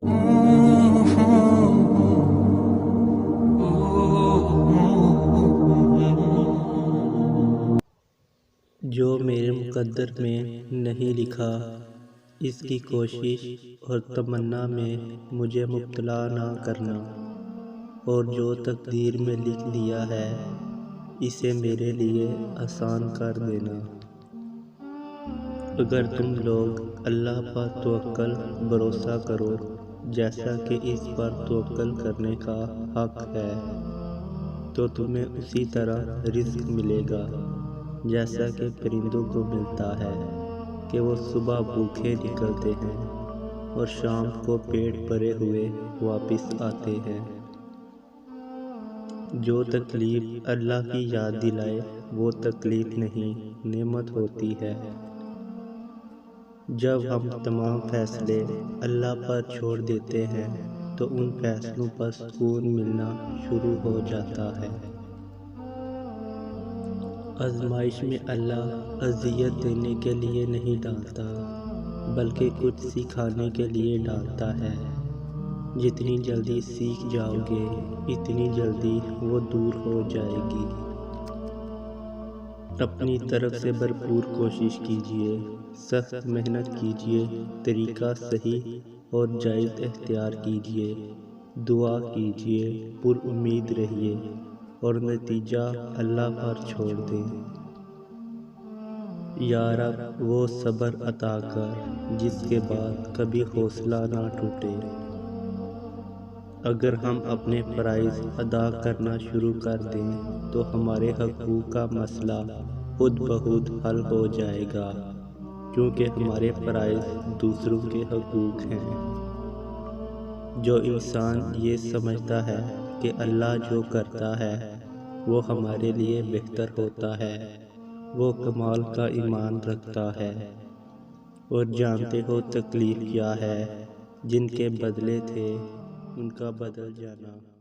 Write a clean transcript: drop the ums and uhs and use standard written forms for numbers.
جو میرے مقدر میں نہیں لکھا، اس کی کوشش اور تمنا میں مجھے مبتلا نہ کرنا، اور جو تقدیر میں لکھ لیا ہے اسے میرے لیے آسان کر دینا۔ اگر تم لوگ اللہ پر توکل بھروسہ کرو جیسا کہ اس پر توکل کرنے کا حق ہے، تو تمہیں اسی طرح رزق ملے گا جیسا کہ پرندوں کو ملتا ہے کہ وہ صبح بھوکے نکلتے ہیں اور شام کو پیٹ بھرے ہوئے واپس آتے ہیں۔ جو تکلیف اللہ کی یاد دلائے وہ تکلیف نہیں، نعمت ہوتی ہے۔ جب ہم تمام فیصلے اللہ پر چھوڑ دیتے ہیں تو ان فیصلوں پر سکون ملنا شروع ہو جاتا ہے۔ آزمائش میں اللہ اذیت دینے کے لیے نہیں ڈالتا، بلکہ کچھ سکھانے کے لیے ڈالتا ہے۔ جتنی جلدی سیکھ جاؤ گے اتنی جلدی وہ دور ہو جائے گی۔ اپنی طرف سے بھرپور کوشش کیجیے، سخت محنت کیجیے، طریقہ صحیح اور جائز اختیار کیجیے، دعا کیجیے، پر امید رہیے اور نتیجہ اللہ پر چھوڑ دیں۔ یا رب وہ صبر عطا کر جس کے بعد کبھی حوصلہ نہ ٹوٹے۔ اگر ہم اپنے فرائض ادا کرنا شروع کر دیں تو ہمارے حقوق کا مسئلہ خود بخود حل ہو جائے گا، کیونکہ ہمارے فرائض دوسروں کے حقوق ہیں۔ جو انسان یہ سمجھتا ہے کہ اللہ جو کرتا ہے وہ ہمارے لیے بہتر ہوتا ہے، وہ کمال کا ایمان رکھتا ہے۔ اور جانتے ہو تکلیف کیا ہے؟ جن کے بدلے تھے ان کا بدل جانا۔